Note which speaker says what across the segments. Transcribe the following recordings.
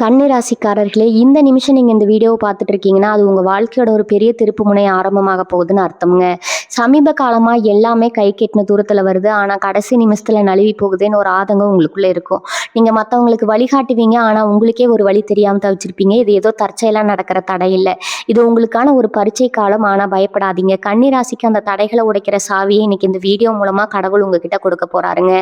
Speaker 1: கன்னி ராசிக்காரர்களே, இந்த நிமிஷம் நீங்க இந்த வீடியோவ பார்த்துட்டு இருக்கீங்கன்னா, அது உங்க வாழ்க்கையோட ஒரு பெரிய திருப்புமுனை ஆரம்பமாக போகுதுன்னு அர்த்தம்ங்க. சமீப காலமா எல்லாமே கைக்கு எட்டுன தூரத்துல வருது. ஆனா, கடைசி நிமிஷத்துல நழுவி போகுதேன்னு ஒரு ஆதங்கம் உங்களுக்குள்ள இருக்கும். நீங்க மத்தவங்களுக்கு வழிகாட்டுவீங்க. ஆனா, உங்களுக்கே ஒரு வழி தெரியாம தவிச்சிருப்பீங்க. இது ஏதோ தற்செயலா நடக்கிற தடை இல்ல. இது உங்களுக்கான ஒரு பரீட்சை காலம். ஆனா பயப்படாதீங்க. கன்னி ராசிக்கு அந்த தடைகள உடைக்கிற சாவிய இன்னைக்கு இந்த வீடியோ மூலமா கடவுள் உங்ககிட்ட கொடுக்க போறாருங்க.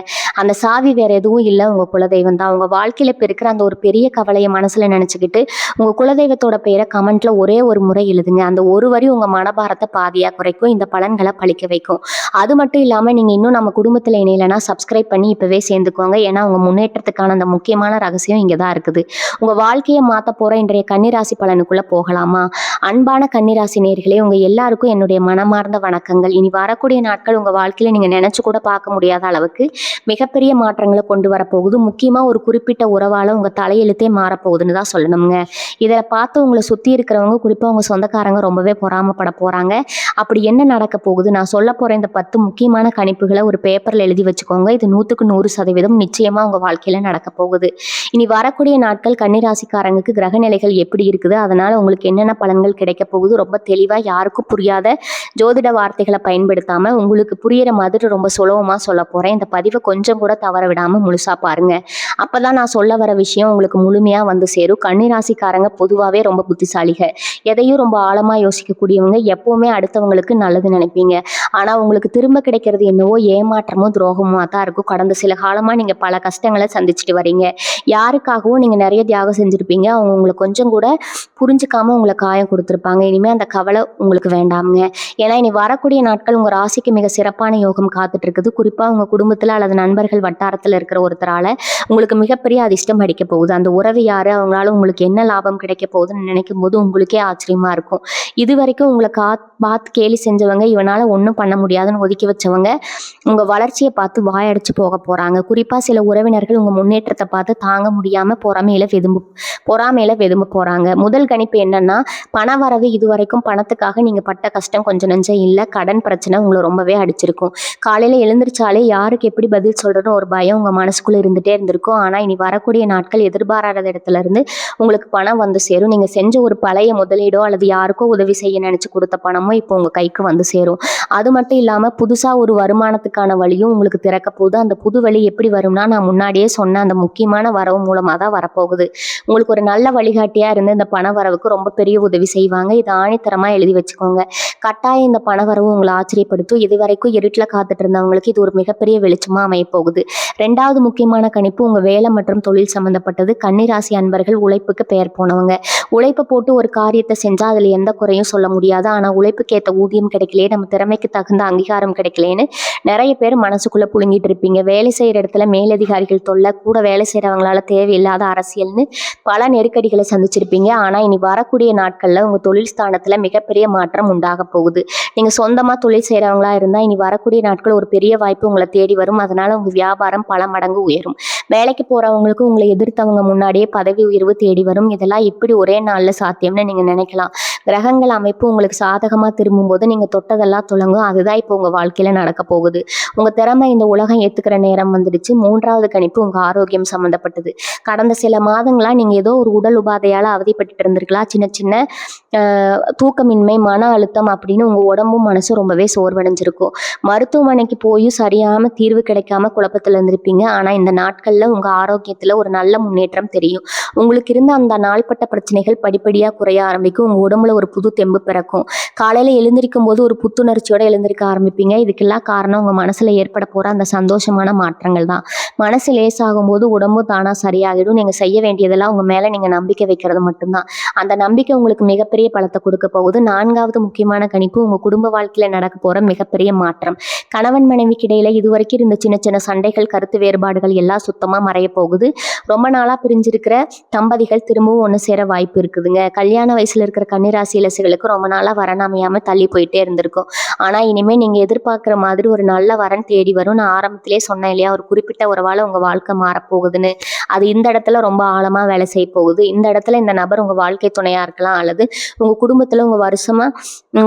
Speaker 1: அந்த சாவி வேற எதுவும் இல்ல, உங்க குலதெய்வம் தான். உங்க வாழ்க்கையில இப்ப இருக்கிற அந்த ஒரு பெரிய கவலைய மனசுல நினைச்சுக்கிட்டு உங்க குலதெய்வத்தோட பெயரை கமெண்ட்ல ஒரே ஒரு முறை எழுதுங்க. அந்த ஒரு வரி உங்க மனபாரத்தை பாதியா குறைக்கும். இந்த பலன்களை பழிக்க வைக்கும். அது மட்டும் இல்லாம நீங்க இன்னும் நம்ம குடும்பத்துல இணையலைன்னா சப்ஸ்கிரைப் பண்ணி இப்பவே சேர்ந்துக்கோங்க. ஏன்னா உங்க முன்னேற்றத்துக்கான அந்த முக்கியமான ரகசியம் இங்கதான் இருக்குது. உங்க வாழ்க்கையை மாத்த போற இன்றைய கன்னிராசி பலனுக்குள்ள போகலாமா? அன்பான கன்னிராசி நேயர்களே, உங்க எல்லாருக்கும் என்னுடைய மனமார்ந்த வணக்கங்கள். இனி வரக்கூடிய நாட்கள் உங்க வாழ்க்கையில நீங்க நினைச்சு கூட பார்க்க முடியாத அளவுக்கு மிகப்பெரிய மாற்றங்களை கொண்டு வரப்போகுது. முக்கியமா ஒரு குறிப்பிட்ட உறவால உங்க தலையெழுத்தே மாறப்போகுதுன்னு தான் சொல்லணுங்க. இதை பார்த்து உங்களை சுத்தி இருக்கிறவங்க, குறிப்பா உங்க சொந்தக்காரங்க ரொம்பவே பொறாமப்பட போறாங்க. அப்படி என்ன நடக்க போகுது, நான் சொல்ல போற இந்த 10 முக்கியமான கணிப்புகளை ஒரு பேப்பர்ல எழுதி வச்சுக்கோங்க. இது 100% நிச்சயமா உங்க வாழ்க்கையில நடக்க போகுது. இனி வரக்கூடிய நாட்கள் கன்னிராசிக்காரங்களுக்கு கிரக நிலைகள் எப்படி இருக்குது, அதனால உங்களுக்கு என்னென்ன பலன்கள் கிடைக்க போகுது, ரொம்ப தெளிவா யாருக்கும் புரியாத ஜோதிட வார்த்தைகளை பயன்படுத்தாம உங்களுக்கு புரியிற மாதிரி ரொம்ப சுலபமா சொல்ல போறேன். இந்த பதிவை கொஞ்சம் கூட தவற விடாம முழுசா பாருங்க. அப்பதான் நான் சொல்ல வர விஷயம் உங்களுக்கு முழுமையா வந்து சேரும். கன்னிராசிக்காரங்க பொதுவாகவே ரொம்ப புத்திசாலிக. எதையும் ரொம்ப ஆழமா யோசிக்கக்கூடியவங்க. எப்பவுமே அடுத்தவங்களுக்கு நல்லது நினைப்பீங்க. ஆனா உங்களுக்கு திரும்ப கிடைக்கிறது என்னவோ ஏமாற்றமும் துரோகமுமா தான் இருக்கும். கடந்த சில காலமா நீங்க பல கஷ்டங்களை சந்திச்சுட்டு வரீங்க. யாருக்காகவும் நீங்க நிறைய தியாகம் செஞ்சிருப்பீங்க. அவங்க உங்களை கொஞ்சம் கூட புரிஞ்சுக்காம உங்களை காயம் கொடுத்துருப்பாங்க. இனிமே அந்த கவலை உங்களுக்கு வேண்டாமுங்க. ஏன்னா இனி வரக்கூடிய நாட்கள் உங்க ராசிக்கு மிக சிறப்பான யோகம் காத்துட்டு இருக்குது. குறிப்பா உங்க குடும்பத்துல அல்லது நண்பர்கள் வட்டாரத்துல இருக்கிற ஒருத்தரால உங்களுக்கு மிகப்பெரிய அதிர்ஷ்டம் அடிக்க போகுது. அந்த உறவு யாரு, அவங்களால உங்களுக்கு என்ன லாபம் கிடைக்க போகுதுன்னு நினைக்கும் போது உங்களுக்கே ஆச்சரியமா இருக்கும். இது வரைக்கும் உங்களை பார்த்து கேலி செஞ்சவங்க, இவனால ஒன்றும் பண்ண முடியாதுன்னு ஒதுக்கி வச்சவங்க உங்க வளர்ச்சியை பார்த்து வாயடிச்சு போக போறாங்க. குறிப்பா சில உறவினர்கள் உங்க முன்னேற்றத்தை பார்த்து தாங்க முடியாம பொறாமையில வெதும்ப போறாங்க. முதல் கணிப்பு என்னன்னா, பண வரவு இதுவரைக்கும் பணத்துக்காக நீங்க பட்ட கஷ்டம் கொஞ்சம் நஞ்சம் இல்லை. கடன் பிரச்சனை உங்களை ரொம்பவே அடிச்சிருக்கும். காலையில எழுந்திரிச்சாலே யாருக்கு எப்படி பதில் சொல்றதுன்னு ஒரு பயம் உங்க மனசுக்குள்ள இருந்துட்டே இருந்திருக்கும். ஆனா இனி வரக்கூடிய நாட்கள் எதிர்பாராத இடத்துல இருந்து உங்களுக்கு பணம் வந்து சேரும். நீங்க செஞ்ச ஒரு பழைய முதலீடோ அல்லது யாருக்கோ உதவி செய்ய நினைச்சு கொடுத்த பணமோ இப்போ உங்க கைக்கு வந்து சேரும். அது மட்டும் இல்லாம புதுசா ஒரு வருமானத்துக்கான வழியும் உங்களுக்கு திறக்க போகுது. அந்த புது வழி எப்படி வரும்னா, நான் முன்னாடியே சொன்ன அந்த முக்கியமான வரவு மூலமா தான் வரப்போகுது. உங்களுக்கு ஒரு நல்ல வழிகாட்டியா இருந்து இந்த பண வரவுக்கு ரொம்ப பெரிய உதவி செய்வாங்க. இதை ஆணித்தரமா எழுதி வச்சுக்கோங்க. கட்டாயம் இந்த பண வரவு உங்களை ஆச்சரியப்படுத்தும். இதுவரைக்கும் இருட்டில் காத்துட்டு இருந்தவங்களுக்கு இது ஒரு மிகப்பெரிய வெளிச்சமா அமைய போகுது. 2வது முக்கியமான கணிப்பு உங்க வேலை மற்றும் தொழில் சம்பந்தப்பட்டது. கன்னிராசி அன்பர்கள் உழைப்புக்கு பெயர் போனவங்க. உழைப்பை போட்டு ஒரு காரியத்தை செஞ்சா அதுல எந்த குறையும் சொல்ல முடியாது. ஆனா உழைப்புக்கு ஏற்ற ஊதியம் கிடைக்கலையே, நம்ம திறமைக்கு தகுந்த அங்கீகாரம் கிடைக்கலேன்னு நிறைய பேர் மனசுக்குள்ள புழுங்கிட்டு இருப்பீங்க. வேலை செய்யற இடத்துல மேலதிகாரிகள் தொல்லை, கூட வேலை செய்யறவங்களால தேவையில்லாத அரசியல்னு பல நெருக்கடிகளை சந்திச்சிருப்பீங்க. ஆனா இனி வரக்கூடிய நாட்கள்ல உங்க தொழில் ஸ்தானத்துல மிகப்பெரிய மாற்றம் உண்டாக போகுது. நீங்க சொந்தமா தொழில் செய்யறவங்களா இருந்தா இனி வரக்கூடிய நாட்கள் ஒரு பெரிய வாய்ப்பு உங்களை தேடி வரும். அதனால உங்க வியாபாரம் பல மடங்கு உயரும். வேலைக்கு போறவங்களுக்கு உங்களை எதிர்த்தவங்க முன்னாடியே பதவி உயர்வு தேடி வரும். இதெல்லாம் எப்படி ஒரே நாள்ல சாத்தியம்னு நீங்க நினைக்கலாம். கிரகங்கள் அமைப்பு உங்களுக்கு சாதகமா திரும்பும் போது நீங்க தொட்டதெல்லாம் தொடங்கும். அதுதான் இப்போ உங்க வாழ்க்கையில நடக்க போகுது. உங்க திறமை இந்த உலகம் ஏத்துக்கிற நேரம் வந்துடுச்சு. 3வது கணிப்பு உங்க ஆரோக்கியம் சம்பந்தப்பட்டது. கடந்த சில மாதங்களா நீங்க ஏதோ ஒரு உடல் உபாதையால அவதிப்பட்டு இருந்திருக்கலாம். சின்ன சின்ன தூக்கமின்மை, மன அழுத்தம் அப்படின்னு உங்க உடம்பும் மனசும் ரொம்பவே சோர்வடைஞ்சிருக்கும். மருத்துவமனைக்கு போய் சரியான தீர்வு கிடைக்காம குழப்பத்துல இருந்திருப்பீங்க. ஆனா இந்த நாட்கள்ல உங்க ஆரோக்கியத்துல ஒரு நல்ல முன்னேற்றம் தெரியும். உங்களுக்கு இருந்த அந்த நாள்பட்ட பிரச்சனைகள் படிப்படியா குறைய ஆரம்பிக்கும். உங்க உடம்புல ஒரு புது தெம்பு பிறக்கும். காலையில எழுந்திருக்கும் போது ஒரு புத்துணர்ச்சியோட எழுந்திருக்க ஆரம்பிப்பீங்க. இதுக்கெல்லாம் காரணம் உங்க மனசுல ஏற்பட போற அந்த சந்தோஷமான மாற்றங்கள் தான். மனசு லேசாகும் போது உடம்பு தானா சரியாகிடும். நீங்க செய்ய வேண்டியதெல்லாம் உங்க மேல நீங்க நம்பிக்கை வைக்கிறது மட்டும்தான். அந்த நம்பிக்கை உங்களுக்கு மிகப்பெரிய பலத்தை கொடுக்க போகுது. 4வது முக்கியமான கணிப்பு உங்க குடும்ப வாழ்க்கையில நடக்க போற மிகப்பெரிய மாற்றம். கணவன் மனைவிக்கு இடையில இதுவரைக்கும் இருந்த சின்ன சின்ன சண்டைகள், கருத்து வேறுபாடுகள் எல்லாம் சுத்தமா மறைய போகுது. ரொம்ப நாளா பிரிஞ்சிருக்கிற தம்பதிகள் திரும்பவும் ஒன்று சேர வாய்ப்பு இருக்குதுங்க. கல்யாண வயசுல இருக்கிற கன்னிராசி இலசுகளுக்கு ரொம்ப நாளா வரணாமையாம தள்ளி போயிட்டே இருந்திருக்கும். ஆனா இனிமே நீங்க எதிர்பார்க்குற மாதிரி ஒரு நல்ல வரன் தேடி வரும். நான் ஆரம்பத்திலேயே சொன்னேன் இல்லையா, ஒரு குறிப்பிட்ட உறவால உங்க வாழ்க்கை மாறப்போகுதுன்னு. அது இந்த இடத்துல ரொம்ப ஆழமா வேலை செய்ய போகுது. இந்த இடத்துல இந்த நபர் உங்க வாழ்க்கை துணையா இருக்கலாம், அல்லது உங்க குடும்பத்துல உங்க வருஷமா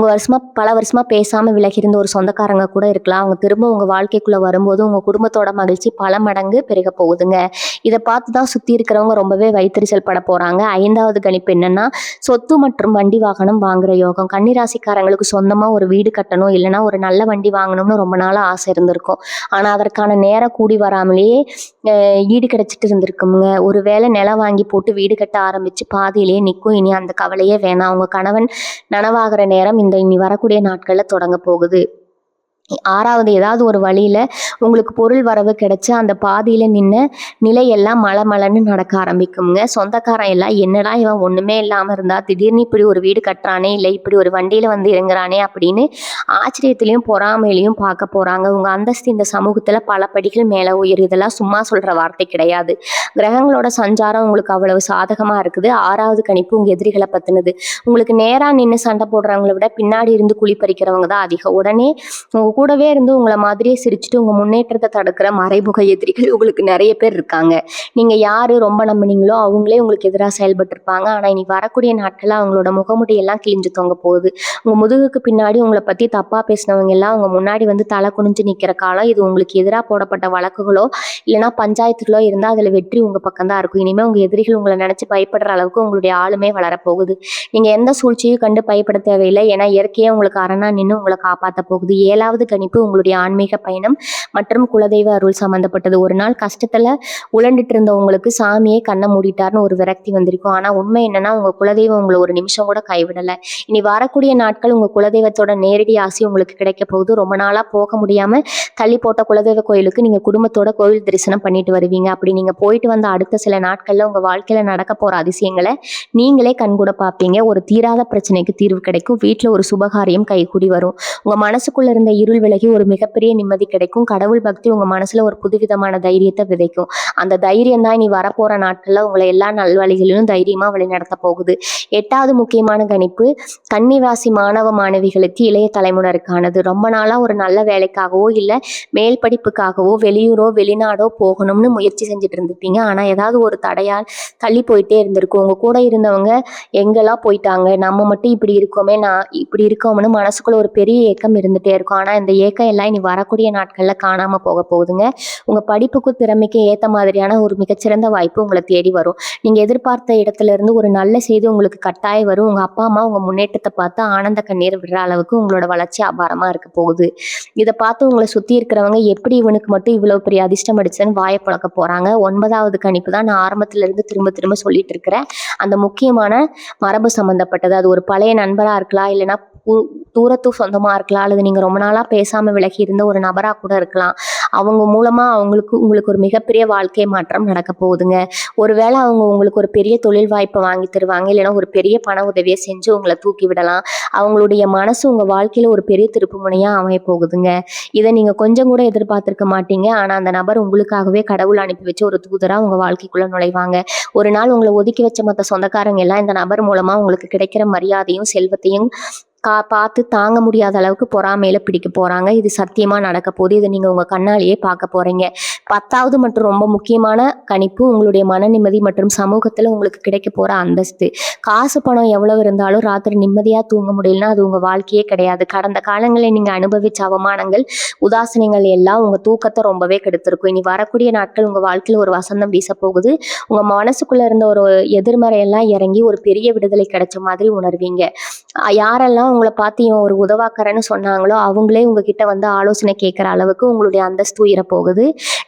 Speaker 1: பல வருஷமா பேசாம விலகி இருந்த ஒரு சொந்தக்காரங்க கூட இருக்கலாம். அவங்க திரும்ப உங்க வாழ்க்கைக்குள்ள வரும்போது உங்க குடும்பத்தோட மகிழ்ச்சி பல மடங்கு பெருக போகுதுங்க. இதை பார்த்து தான் சுத்தி இருக்கிறவங்க ரொம்பவே வைத்தறிச்சல் பட போறாங்க. 5வது கணிப்பு என்னன்னா, சொத்து மற்றும் வண்டி வாகனம் வாங்குற யோகம். கன்னிராசிக்காரங்களுக்கு சொந்தமா ஒரு வீடு கட்டணும், இல்லைன்னா ஒரு நல்ல வண்டி வாங்கணும்னு ரொம்ப நாளா ஆசை இருந்திருக்கும். ஆனா அதற்கான நேரம் கூடி வராமலேயே ஈடு கிடைச்சிட்டு இருந்திருக்குங்க. ஒரு வேளை நிலம் வாங்கி போட்டு வீடு கட்ட ஆரம்பிச்சு பாதியிலேயே நிற்கும். இனி அந்த கவலையே வேணாம். உங்க கணவன் நனவாகிற நேரம் இனி வரக்கூடிய நாட்கள்ல தொடங்க போகுது. 6வது, ஏதாவது ஒரு வழியில உங்களுக்கு பொருள் வரவு கிடைச்சு அந்த பாதியில நின்ன நிலையெல்லாம் மலமலன்னு நடக்க ஆரம்பிக்குங்க. சொந்தக்காரன் எல்லாம் என்னடா இவன் ஒண்ணுமே இல்லாம இருந்தா திடீர்னு இப்படி ஒரு வீடு கட்டுறானே, இல்லை இப்படி ஒரு வண்டியில வந்து இறங்குறானே அப்படின்னு ஆச்சரியத்திலையும் பொறாமையிலையும் பார்க்க போறாங்க. உங்க அந்தஸ்து இந்த சமூகத்துல பல படிகள் மேல உயரும். இதெல்லாம் சும்மா சொல்ற வார்த்தை கிடையாது. கிரகங்களோட சஞ்சாரம் உங்களுக்கு அவ்வளவு சாதகமா இருக்குது. 6வது கணிப்பு உங்க எதிரிகளை பத்தினது. உங்களுக்கு நேரா நின்று சண்டை போடுறவங்களை விட பின்னாடி இருந்து குழி பறிக்கிறவங்க தான் அதிகம். உடனே உங்க கூடவே இருந்து உங்களை மாதிரியே சிரிச்சுட்டு உங்க முன்னேற்றத்தை தடுக்கிற மறைமுக எதிரிகள் உங்களுக்கு நிறைய பேர் இருக்காங்க. நீங்க யாரு ரொம்ப நம்பினீங்களோ அவங்களே உங்களுக்கு எதிராக செயல்பட்டு இருப்பாங்க. ஆனா இனி வரக்கூடிய நாட்கள்ல அவங்களோட முகமுடியெல்லாம் கிழிஞ்சு தொங்க போகுது. உங்க முதுகுக்கு பின்னாடி உங்களை பத்தி தப்பா பேசினவங்க எல்லாம் உங்க முன்னாடி வந்து தலை குனிஞ்சு நிக்கிற காலம் இது. உங்களுக்கு எதிராக போடப்பட்ட வழக்குகளோ இல்லைன்னா பஞ்சாயத்துகளோ இருந்தால் அதுல வெற்றி உங்க பக்கம் தான் இருக்கும். இனிமே உங்க எதிரிகள் உங்களை நினைச்சு பயப்படுற அளவுக்கு உங்களுடைய ஆளுமே வளரப்போகுது. நீங்க எந்த சூழ்ச்சியும் கண்டு பயப்பட தேவையில்லை. ஏன்னா இயற்கையே உங்களுக்கு அரணா நின்று உங்களை காப்பாற்ற போகுது. 7வது கணிப்பு உங்களுடைய ஆன்மீக பயணம் மற்றும் குலதெய்வ அருள் சம்பந்தப்பட்டது. ஒரு நாள் கஷ்டத்துல உழண்டுட்டு இருந்த உங்களுக்கு சாமியே கண்ணை மூடிட்டார்னு ஒரு விரக்தி வந்திருக்கும். ஆனா உண்மை என்னன்னா, உங்க குலதெய்வம் உங்களை ஒரு நிமிஷம் கூட கைவிடலை. இனி வரக்கூடிய நாட்கள் உங்க குலதெய்வத்தோட நேரடி ஆசை உங்களுக்கு கிடைக்க போகுது. ரொம்ப நாளா போக முடியாம தள்ளி போட்ட குலதெய்வ கோயிலுக்கு நீங்க குடும்பத்தோட கோயில் தரிசனம் பண்ணிட்டு வருவீங்க. அப்படி நீங்க போயிட்டு வந்த அடுத்த சில நாட்கள்ல உங்க வாழ்க்கையில நடக்க போற அதிசயங்களை நீங்களே கண்கூட பார்ப்பீங்க. ஒரு தீராத பிரச்சனைக்கு தீர்வு கிடைக்கும். வீட்டுல ஒரு சுபகாரியம் கைகூடி வரும். உங்க மனசுக்குள்ள இருந்த இருள் விலகி ஒரு மிகப்பெரிய நிம்மதி கிடைக்கும். கடவுள் பக்தி உங்க மனசுல ஒரு புதுவிதமான தைரியத்தை விதைக்கும். அந்த தைரியம் தான் இனி வரப்போற நாட்கள்ல உங்களை எல்லா நல்வழிகளிலும் தைரியமா வழிநடத்த போகுது. 8வது முக்கியமான கணிப்பு கன்னிராசி மாணவ மாணவிகளுக்கு இளைய தலைமுறைக்கானது. ரொம்ப நாளா ஒரு நல்ல வேலைக்காகவோ இல்ல மேல் படிப்புக்காகவோ வெளியூரோ வெளிநாடோ போகணும்னு முயற்சி செஞ்சுட்டு இருந்திருப்பீங்க. ஆனா ஏதாவது ஒரு தடையால் தள்ளி போயிட்டே இருந்திருக்கும். உங்க கூட இருந்தவங்க எங்கெல்லாம் போயிட்டாங்க, நம்ம மட்டும் இப்படி இருக்கோமே, நான் இப்படி இருக்கோம்னு மனசுக்குள்ள ஒரு பெரிய ஏக்கம் இருந்துட்டே இருக்கும். ஆனா இந்த ஏக்கம் எல்லாம் இனி வரக்கூடிய நாட்கள்ல காணாம போக போகுதுங்க. உங்க படிப்புக்கும் திறமைக்கும் ஏத்த மாதிரியான ஒரு மிகச்சிறந்த வாய்ப்பு உங்களை தேடி வரும். நீங்க எதிர்பார்த்த இடத்துல இருந்து ஒரு நல்ல செய்தி உங்களுக்கு கட்டாயம் வரும். உங்க அப்பா அம்மா உங்க முன்னேற்றத்தை பார்த்து ஆனந்த கண்ணீர் விடுற அளவுக்கு உங்களோட வளர்ச்சி அபாரமா இருக்க போகுது. இதை பார்த்து உங்களை சுத்தி இருக்கிறவங்க எப்படி இவனுக்கு மட்டும் இவ்வளவு பெரிய அதிர்ஷ்டம் அடிச்சுன்னு வாயை பழக்க போறாங்க. 9வது கணிப்பு தான் நான் ஆரம்பத்துல இருந்து திரும்ப திரும்ப சொல்லிட்டு இருக்கிறேன். அந்த முக்கியமான மரபு சம்பந்தப்பட்டது. அது ஒரு பழைய நண்பரா இருக்கலாம், இல்லைன்னா தூரத்து சொந்தமா இருக்கலாம், அல்லது நீங்க ரொம்ப நாளா பேசாம விலகி இருந்த ஒரு நபரா கூட இருக்கலாம். அவங்க மூலமா உங்களுக்கு ஒரு மிகப்பெரிய வாழ்க்கை மாற்றம் நடக்க போகுதுங்க. ஒருவேளை அவங்க உங்களுக்கு ஒரு பெரிய தொழில் வாய்ப்பை வாங்கி தருவாங்க, இல்லைன்னா ஒரு பெரிய பண உதவியை செஞ்சு உங்களை தூக்கி விடலாம். அவங்களுடைய மனசு உங்க வாழ்க்கையில ஒரு பெரிய திருப்பு முனையா அமைய போகுதுங்க. இதை நீங்க கொஞ்சம் கூட எதிர்பார்த்திருக்க மாட்டீங்க. ஆனா அந்த நபர் உங்களுக்காகவே கடவுள் அனுப்பி வச்சு ஒரு தூதரா உங்க வாழ்க்கைக்குள்ள நுழைவாங்க. ஒரு நாள் உங்களை ஒதுக்கி வச்ச மற்ற சொந்தக்காரங்க எல்லாம் இந்த நபர் மூலமா உங்களுக்கு கிடைக்கிற மரியாதையும் செல்வத்தையும் பார்த்து தாங்க முடியாத அளவுக்கு பொறாமையில பிடிக்க போறாங்க. இது சத்தியமா நடக்க போகுது. இதை நீங்க உங்க கண்ணாலேயே பார்க்க போறீங்க. 10வது மற்றும் ரொம்ப முக்கியமான கணிப்பு உங்களுடைய மன நிம்மதி மற்றும் சமூகத்துல உங்களுக்கு கிடைக்க போற அந்தஸ்து. காசு பணம் எவ்வளவு இருந்தாலும் ராத்திரி நிம்மதியா தூங்க முடியலன்னா அது உங்க வாழ்க்கையே கிடையாது. கடந்த காலங்களில் நீங்க அனுபவிச்ச அவமானங்கள் உதாசீனங்கள் எல்லாம் உங்க தூக்கத்தை ரொம்பவே கெடுத்திருக்கும். இனி வரக்கூடிய நாட்கள் உங்க வாழ்க்கையில ஒரு வசந்தம் வீச போகுது. உங்க மனசுக்குள்ள இருந்த ஒரு எதிர்மறையெல்லாம் இறங்கி ஒரு பெரிய விடுதலை கிடைச்ச மாதிரி உணர்வீங்க. யாரெல்லாம் உங்களை பார்த்து இவன் ஒரு உதவாக்கறன்னு சொன்னாங்களோ அவங்களே உங்ககிட்ட வந்து ஆலோசனை கேட்குற அளவுக்கு உங்களுடைய அந்தஸ்து உயர போகுது.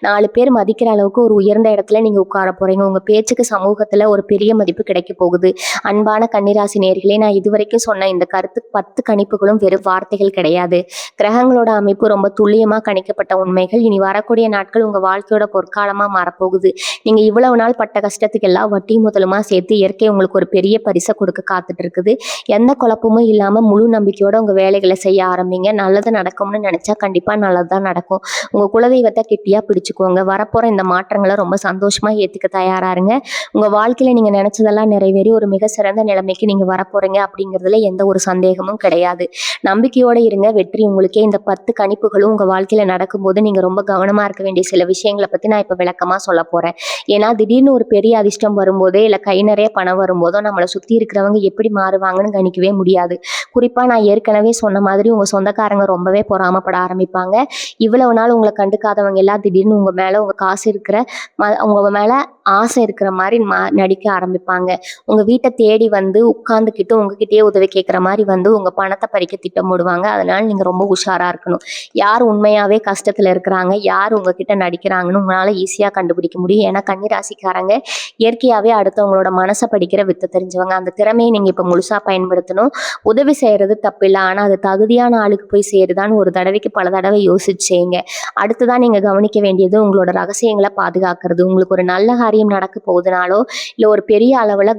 Speaker 1: 4 பேர் மதிக்கிற அளவுக்கு ஒரு உயர்ந்த இடத்துல நீங்க உட்கார போறீங்க. உங்க பேச்சுக்கு சமூகத்துல ஒரு பெரிய மதிப்பு கிடைக்க போகுது. அன்பான கன்னிராசி நேயர்களே, நான் இதுவரைக்கும் சொன்ன இந்த 10 கணிப்புகளும் வெறும் வார்த்தைகள் கிடையாது. கிரகங்களோட அமைப்பு ரொம்ப துல்லியமா கணிக்கப்பட்ட உண்மைகள். இனி வரக்கூடிய நாட்கள் உங்க வாழ்க்கையோட பொற்காலமா மாறப்போகுது. நீங்க இவ்வளவு நாள் பட்ட கஷ்டத்துக்கு எல்லாம் வட்டி முதலுமா சேர்த்து இயற்கை உங்களுக்கு ஒரு பெரிய பரிசை கொடுக்க காத்துட்டு இருக்குது. எந்த குழப்பமும் இல்லாம முழு நம்பிக்கையோட உங்க வேலைகளை செய்ய ஆரம்பிங்க. நல்லது நடக்கும்னு நினைச்சா கண்டிப்பா நல்லது தான் நடக்கும். உங்க குலதெய்வத்தை கெட்டியா பிடிச்சுக்கோங்க. வரப்போற இந்த மாற்றங்களை ரொம்ப சந்தோஷமா ஏத்துக்க தயாரா இருங்க. உங்க வாழ்க்கையில நீங்க நினைச்சதெல்லாம் நிறைவேறி ஒரு மிக சிறந்த நிலைமைக்கு நீங்க வரப்போறீங்க அப்படிங்கிறதுல எந்த ஒரு சந்தேகமும் கிடையாது. நம்பிக்கையோட இருங்க. வெற்றி உங்களுக்கே. இந்த 10 கணிப்புகளும் உங்க வாழ்க்கையில நடக்கும்போது நீங்க ரொம்ப கவனமா இருக்க வேண்டிய சில விஷயங்களை பத்தி நான் இப்ப விளக்கமா சொல்ல போறேன். ஏன்னா திடீர்னு ஒரு பெரிய அதிர்ஷ்டம் வரும்போதே இல்ல கை நிறைய பணம் வரும்போதோ நம்மளை சுத்தி இருக்கிறவங்க எப்படி மாறுவாங்கன்னு கணிக்கவே முடியாது. குறிப்பா நான் ஏற்கனவே சொன்ன மாதிரி உங்க சொந்தக்காரங்க ரொம்பவே பொறாமைப்பட ஆரம்பிப்பாங்க. இவ்வளவு நாள் உங்களை கண்டுக்காதவங்க எல்லாம் திடீர்னு உங்க மேல உங்க காசு இருக்கிற உங்க மேல ஆசை இருக்கிற மாதிரி நடிக்க ஆரம்பிப்பாங்க. உங்க வீட்டை தேடி வந்து உட்கார்ந்துக்கிட்டு உங்ககிட்டயே உதவி கேட்குற மாதிரி வந்து உங்க பணத்தை பறிக்க திட்டமிடுவாங்க. அதனால நீங்க ரொம்ப உஷாரா இருக்கணும். யார் உண்மையாவே கஷ்டத்துல இருக்கிறாங்க, யார் உங்ககிட்ட நடிக்கிறாங்கன்னு உங்களால ஈஸியா கண்டுபிடிக்க முடியும். ஏன்னா கன்னிராசிக்காரங்க இயற்கையாவே அடுத்தவங்களோட மனசை படிக்கிற வித்தை தெரிஞ்சவங்க. அந்த திறமையை நீங்க இப்ப முழுசா பயன்படுத்தணும். உதவி செய்யறது தப்பில்லை, ஆனா அது தகுதியான ஆளுக்கு போய் சேருதான்னு ஒரு தடவைக்கு பல தடவை யோசிச்சேங்க. அடுத்துதான் நீங்க கவனிக்க வேண்டியது உங்களோட ரகசியங்களை பாதுகாக்கிறது. உங்களுக்கு ஒரு நல்ல காரியம் நடக்க போகுதுனாலோ இல்ல ஒரு பெரிய அளவுல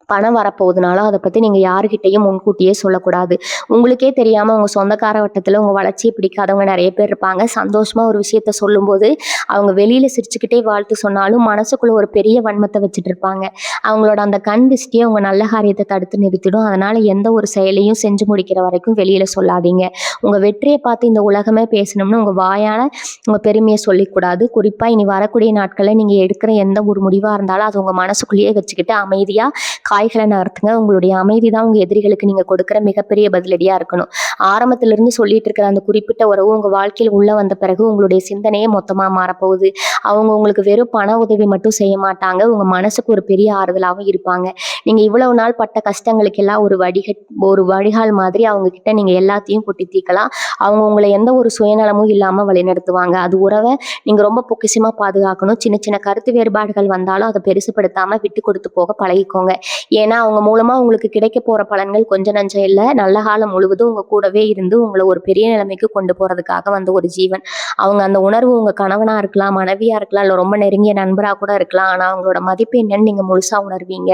Speaker 1: பணம் வரப்போகுதுனாலோ அதை பற்றி நீங்கள் யாருக்கிட்டையும் முன்கூட்டியே சொல்லக்கூடாது. உங்களுக்கே தெரியாமல் உங்கள் சொந்தக்கார வட்டத்தில் உங்கள் வளர்ச்சியை பிடிக்காதவங்க நிறைய பேர் இருப்பாங்க. சந்தோஷமாக ஒரு விஷயத்த சொல்லும்போது அவங்க வெளியில் சிரிச்சுக்கிட்டே வாழ்த்து சொன்னாலும் மனசுக்குள்ள ஒரு பெரிய வன்மத்தை வச்சுட்டு இருப்பாங்க. அவங்களோட அந்த கண் திருஷ்டியை உங்கள் நல்ல காரியத்தை தடுத்து நிறுத்திடும். அதனால் எந்த ஒரு செயலையும் செஞ்சு முடிக்கிற வரைக்கும் வெளியில் சொல்லாதீங்க. உங்கள் வெற்றியை பார்த்து இந்த உலகமே பேசணும்னு உங்கள் வாயால் உங்கள் பெருமையை சொல்லிக்கூடாது. குறிப்பாக இனி வரக்கூடிய நாட்களில் நீங்கள் எடுக்கிற எந்த ஒரு முடிவாக இருந்தாலும் அது உங்கள் மனசுக்குள்ளேயே வச்சுக்கிட்டு அமைதியாக காய்களை நகர்த்துங்க. உங்களுடைய அமைதி தான் உங்கள் எதிரிகளுக்கு நீங்கள் கொடுக்குற மிகப்பெரிய பதிலடியாக இருக்கணும். ஆரம்பத்திலிருந்து சொல்லிட்டு இருக்கிற அந்த குறிப்பிட்ட உறவு உங்கள் வாழ்க்கையில் உள்ளே வந்த பிறகு உங்களுடைய சிந்தனையே மொத்தமாக மாறப்போகுது. அவங்க உங்களுக்கு வெறும் பண உதவி மட்டும் செய்ய மாட்டாங்க, உங்கள் மனசுக்கு ஒரு பெரிய ஆறுதலாகவும் இருப்பாங்க. நீங்கள் இவ்வளவு நாள் பட்ட கஷ்டங்களுக்கெல்லாம் ஒரு வடிகால் மாதிரி அவங்க கிட்ட நீங்கள் எல்லாத்தையும் கொட்டி தீர்க்கலாம். அவங்க உங்களை எந்த ஒரு சுயநலமும் இல்லாமல் வழிநடத்துவாங்க. அது உறவை நீங்கள் ரொம்ப பொக்கிஷமாக பாதுகாக்கணும். சின்ன சின்ன கருத்து வேறுபாடுகள் வந்தாலும் அதை பெருசுப்படுத்தாமல் விட்டு கொடுத்து போக பழகிக்கோங்க. ஏன்னா அவங்க மூலமா உங்களுக்கு கிடைக்க போற பலன்கள் கொஞ்சம் நஞ்சம் இல்லை. நல்ல காலம் முழுவதும் உங்க கூடவே இருந்து உங்களை ஒரு பெரிய நிலைமைக்கு கொண்டு போறதுக்காக வந்த ஒரு ஜீவன். அவங்க அந்த உணர்வு உங்க கணவனா இருக்கலாம், மனைவியா இருக்கலாம், இல்லை ரொம்ப நெருங்கிய நண்பரா கூட இருக்கலாம். ஆனா அவங்களோட மதிப்பு என்னன்னு நீங்க முழுசா உணர்வீங்க.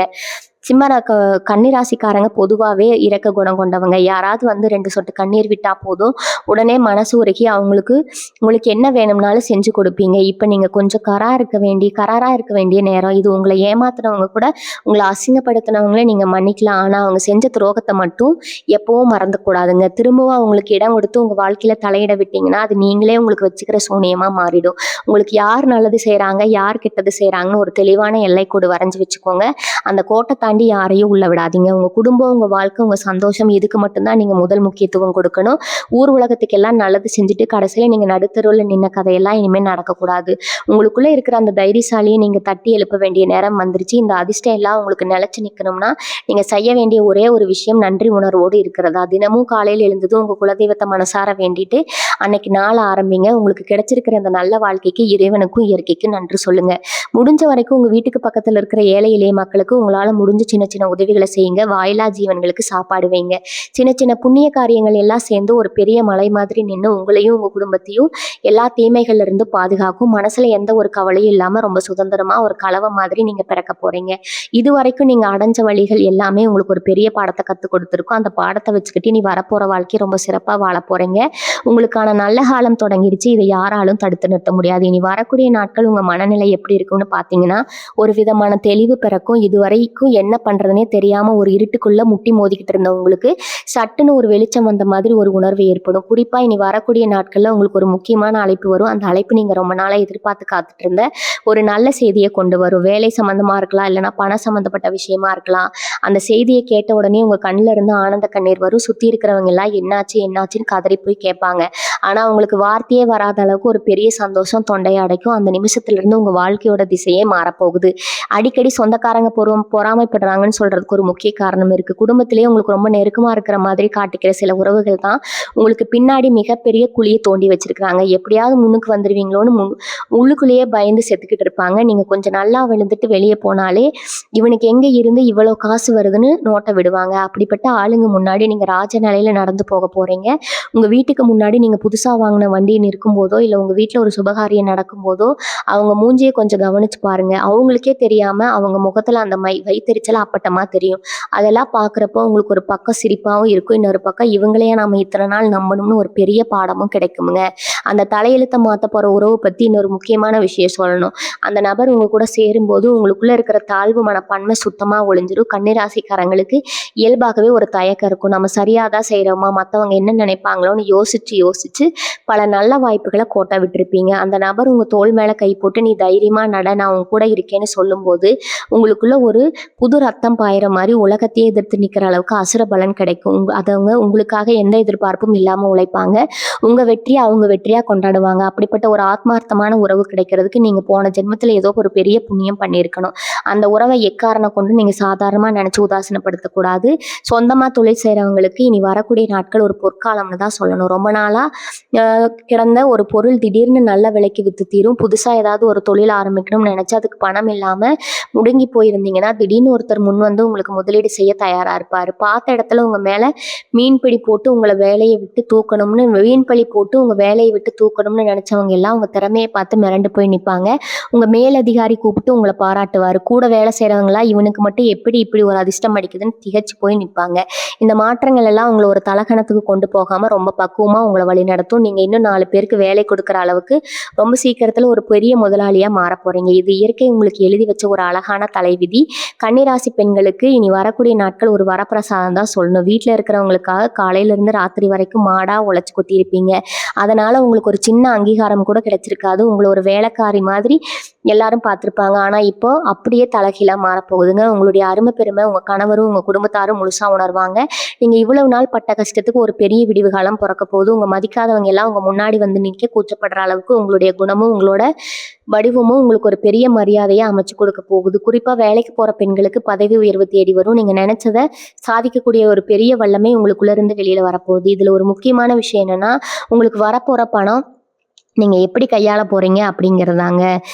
Speaker 1: கன்னிராசிக்காரங்க பொதுவாகவே இரக்க குணம் கொண்டவங்க. யாராவது வந்து 2 சொட்டு கண்ணீர் விட்டா போதும் உடனே மனசு உருகி உங்களுக்கு என்ன வேணும்னாலும் செஞ்சு கொடுப்பீங்க. இப்போ நீங்கள் கொஞ்சம் கராராக இருக்க வேண்டிய நேரம் இது. உங்களை ஏமாத்துனவங்க கூட உங்களை அசிங்கப்படுத்தினவங்களே நீங்கள் மன்னிக்கலாம். ஆனால் அவங்க செஞ்ச துரோகத்தை மட்டும் எப்பவும் மறந்துக்கூடாதுங்க. திரும்பவும் அவங்களுக்கு இடம் கொடுத்து உங்கள் வாழ்க்கையில் தலையிட விட்டீங்கன்னா அது நீங்களே உங்களுக்கு வச்சுக்கிற சூனியமாக மாறிடும். உங்களுக்கு யார் நல்லது செய்கிறாங்க, யார் கெட்டது செய்கிறாங்கன்னு ஒரு தெளிவான எல்லைக்கோடு வரைஞ்சி வச்சுக்கோங்க. அந்த கோட்டை தாண்டி யாரையும் உள்ள விடாதீங்க. உங்க குடும்பம், உங்க வாழ்க்கை, உங்க சந்தோஷம் இதுக்கு மட்டும்தான் நீங்க முதல் முக்கியத்துவம் கொடுக்கணும். ஊர் உலகத்துக்கெல்லாம் நல்லது செஞ்சுட்டு கடைசியில நீங்க நடுத்தருவில் நின்ன கதையெல்லாம் இனிமேல் நடக்கக்கூடாது. உங்களுக்குள்ள இருக்கிற அந்த தைரியசாலியை நீங்க தட்டி எழுப்ப வேண்டிய நேரம் வந்துருச்சு. இந்த அதிர்ஷ்டம் எல்லாம் உங்களுக்கு நிலைச்சு நிற்கணும்னா நீங்க செய்ய வேண்டிய ஒரே ஒரு விஷயம் நன்றி உணர்வோடு இருக்கிறதா. தினமும் காலையில் எழுந்ததும் உங்க குலதெய்வத்தை மனசார வேண்டிட்டு அன்னைக்கு நாள் ஆரம்பிங்க. உங்களுக்கு கிடைச்சிருக்கிற அந்த நல்ல வாழ்க்கைக்கு இறைவனுக்கும் இயற்கைக்கும் நன்றி சொல்லுங்க. முடிஞ்ச வரைக்கும் உங்க வீட்டுக்கு பக்கத்துல இருக்கிற ஏழை எளிய மக்களுக்கு உங்களால முடிஞ்ச சின்ன சின்ன உதவிகளை செய்யுங்க. வாயிலா ஜீவன்களுக்கு சாப்பாடு வைங்க. சின்ன சின்ன புண்ணிய காரியங்கள் எல்லாம் சேர்ந்து ஒரு பெரிய மலை மாதிரி நின்று உங்களையும் உங்க குடும்பத்தையும் எல்லா தீமைகள்ல இருந்து பாதுகாக்கும். மனசுல எந்த ஒரு கவலையும் இல்லாம ரொம்ப சுதந்திரமா ஒரு கலவை மாதிரி நீங்க பிறக்க போறீங்க. இது வரைக்கும் நீங்க அடைஞ்ச வழிகள் எல்லாமே உங்களுக்கு ஒரு பெரிய பாடத்தை கற்றுக் கொடுத்துருக்கும். அந்த பாடத்தை வச்சுக்கிட்டு நீ வரப்போற வாழ்க்கை ரொம்ப சிறப்பா வாழ போறீங்க. உங்களுக்கான நல்ல காலம் தொடங்கிடுச்சு. இதை யாராலும் தடுத்து நிறுத்த முடியாது. இனி வரக்கூடிய நாட்கள் உங்க மனநிலை எப்படி இருக்கும்னு பாத்தீங்கன்னா ஒரு விதமான தெளிவு பிறக்கும். இதுவரைக்கும் என்ன பண்றதுனே தெரியாம ஒரு இருட்டுக்குள்ள முட்டி மோதிக்கிட்டு இருந்தவங்களுக்கு சட்டுன்னு ஒரு வெளிச்சம் வந்த மாதிரி ஒரு உணர்வு ஏற்படும். குறிப்பா இனி வரக்கூடிய நாட்கள்ல உங்களுக்கு ஒரு முக்கியமான அழைப்பு வரும். அந்த அழைப்பு நீங்க ரொம்ப நாளா எதிர்பார்த்து காத்துட்டு இருந்த ஒரு நல்ல செய்தியை கொண்டு வரும். வேலை சம்பந்தமா இருக்கலாம், இல்லைன்னா பணம் சம்பந்தப்பட்ட விஷயமா இருக்கலாம். அந்த செய்தியை கேட்ட உடனே உங்க கண்ணுல இருந்து ஆனந்த கண்ணீர் வரும். சுத்தி இருக்கிறவங்க எல்லாம் என்னாச்சுன்னு கதறி போய் கேட்பாங்க. ஆனா உங்களுக்கு வார்த்தையே வராத அளவுக்கு ஒரு பெரிய சந்தோஷம் தொண்டையை அடைக்கும். அந்த நிமிஷத்துல இருந்து உங்க வாழ்க்கையோட திசையே மாறப்போகுது. அடிக்கடி சொந்தக்காரங்க பொறாமைப்படுறாங்கன்னு சொல்றதுக்கு ஒரு முக்கிய காரணம் இருக்கு. குடும்பத்திலேயே உங்களுக்கு ரொம்ப நெருக்கமா இருக்கிற மாதிரி காட்டிக்கிற சில உறவுகள் தான் உங்களுக்கு பின்னாடி மிகப்பெரிய குழியை தோண்டி வச்சிருக்காங்க. எப்படியாவது முன்னுக்கு வந்துருவீங்களோன்னு உள்ளுக்குள்ளேயே பயந்து செத்துக்கிட்டு இருப்பாங்க. நீங்க கொஞ்சம் நல்லா விழுந்துட்டு வெளியே போனாலே இவனுக்கு எங்க இருந்து இவ்வளவு காசு வருதுன்னு நோட்டை விடுவாங்க. அப்படிப்பட்ட ஆளுங்க முன்னாடி நீங்க ராஜ நிலையில நடந்து போக போறீங்க. உங்க வீட்டுக்கு முன்னாடி நீங்க புதுசா வாங்கின வண்டி நிற்கும் போதோ இல்ல உங்க வீட்டுல ஒரு சுபகாரியம் நடக்கும் போதோ அவங்க மூஞ்சியை கொஞ்சம் கவனிச்சு பாருங்க. அவங்களுக்கே தெரியாம அவங்க முகத்துல அந்த வைத்தறிச்ச எரிச்சல் அப்பட்டமா தெரியும். அதெல்லாம் பார்க்குறப்போ உங்களுக்கு ஒரு பக்கம் சிரிப்பாவும் இருக்கும். இன்னொரு பக்கம் இவங்களையே நாம இத்தனை நாள் நம்பணும்னு ஒரு பெரிய பாடமும் கிடைக்குமுங்க. அந்த தலையெழுத்த மாத்த போற உறவு பத்தி இன்னொரு முக்கியமான விஷயம் சொல்லணும். அந்த நபர் உங்க கூட சேரும்போது உங்களுக்குள்ள இருக்கிற தாழ்வு மனப்பான்மை சுத்தமா ஒழிஞ்சிரும். கன்னிராசிக்காரங்களுக்கு இயல்பாகவே ஒரு தயக்கம் இருக்கும். நம்ம சரியாதான் செய்றோமா, மத்தவங்க என்ன நினைப்பாங்களோன்னு யோசிச்சு யோசிச்சு பல நல்ல வாய்ப்புகளை கோட்டை விட்டுருப்பீங்க. அந்த நபர் உங்க தோள் மேல கை போட்டு நீ தைரியமா நட, நான் உன் கூட இருக்கேன்னு சொல்லும்போது உங்களுக்குள்ள ஒரு புது ரத்தம் பாயிற மாதிரி உலகத்தையே எதிர்த்து நிக்கிற அளவுக்கு அசுர பலன் கிடைக்கும். அதவங்க உங்களுக்காக எந்த எதிர்பார்ப்பும் இல்லாம உழைப்பாங்க. உங்க வெற்றியை அவங்க வெற்றியா கொண்டாடுவாங்க. அப்படிப்பட்ட ஒரு ஆத்மார்த்தமான உறவு கிடைக்கிறதுக்கு நீங்க போன ஜென்மத்துல ஏதோ ஒரு பெரிய புண்ணியம் பண்ணியிருக்கணும். அந்த உறவை எக்காரணம் கொண்டு நீங்க சாதாரணமா நினைச்சு உதாசீனப்படுத்தக்கூடாது. சொந்தமா தொழில் செய்றவங்களுக்கு இனி வரக்கூடிய நாட்கள் ஒரு பொற்காலம்னு தான் சொல்லணும். ரொம்ப நாளா கிடந்த ஒரு பொருள் திடீர்னு நல்ல விலைக்கு வித்து தீரும். புதுசா ஏதாவது ஒரு தொழில் ஆரம்பிக்கணும்னு நினைச்சு அதுக்கு பணம் இல்லாம முடங்கி போயிருந்தீங்கன்னா திடீர்னு ஒருத்தர் முன் வந்து உங்களுக்கு முதலீடு செய்ய தயாரா இருப்பாரு. பார்த்த இடத்துல உங்க மேல மீன்பிடி போட்டு உங்களை வேலையை விட்டு தூக்கணும்னு வீண்பழி போட்டு உங்க வேலையை விட்டு தூக்கணும்னு நினைச்சவங்க எல்லாம் உங்க திறமையை பார்த்து மிரண்டு போய் நிப்பாங்க. உங்க மேலதிகாரி கூப்பிட்டு உங்களை பாராட்டுவாரு. கூட வேலை செய்றவங்களா இவனுக்கு மட்டும் எப்படி இப்படி ஒரு அதிர்ஷ்டம் அடிக்குதுன்னு திகைச்சு போய் நிப்பாங்க. இந்த மாற்றங்கள் எல்லாம் உங்களை ஒரு தலகணத்துக்கு கொண்டு போகாம ரொம்ப பக்குவமா உங்களை வழி நடத்தும். நீங்க இன்னும் 4 பேருக்கு வேலை கொடுக்குற அளவுக்கு ரொம்ப சீக்கிரத்துல ஒரு பெரிய முதலாளியா மாற போறீங்க. இது இயற்கை உங்களுக்கு எழுதி வச்ச ஒரு அழகான தலைவிதி. கன்னிராசி பெண்களுக்கு இனி வரக்கூடிய நாட்கள் ஒரு வரப்பிரசாதம் தான் சொல்லணும். வீட்டில் இருக்கிறவங்களுக்காக காலையில இருந்து ராத்திரி வரைக்கும் மாடா உழைச்சு கொத்தி இருப்பீங்க. அதனால உங்களுக்கு ஒரு சின்ன அங்கீகாரம் கூட கிடைச்சிருக்காது. உங்களை ஒரு வேலைக்காரி மாதிரி எல்லாரும் பார்த்துருப்பாங்க. ஆனா இப்போ அப்படியே தலைகீழா மாறப்போகுதுங்க. உங்களுடைய அருமை பெருமை உங்க கணவரும் உங்க குடும்பத்தாரும் முழுசா உணர்வாங்க. நீங்க இவ்வளவு நாள் பட்ட கஷ்டத்துக்கு ஒரு பெரிய விடிவு காலம் பிறக்க போகுது. உங்க மதிக்காதவங்க எல்லாம் உங்க முன்னாடி வந்து நிற்க கூச்சப்படுற அளவுக்கு உங்களுடைய குணமும் உங்களோட வடிவமும் உங்களுக்கு ஒரு பெரிய மரியாதையை அமைச்சு கொடுக்க போகுது. குறிப்பா வேலைக்கு போற பெண்களுக்கு பதவி உயர்வு தேடி வரும். நீங்க நினைச்சதை சாதிக்கக்கூடிய ஒரு பெரிய வல்லமை உங்களுக்குள்ள இருந்து வெளியில வரப்போகுது. இதுல ஒரு முக்கியமான விஷயம் என்னன்னா, உங்களுக்கு வரப்போற பணம் நீங்க எப்படி கையாள போறீங்க அப்படிங்கிறதாங்க.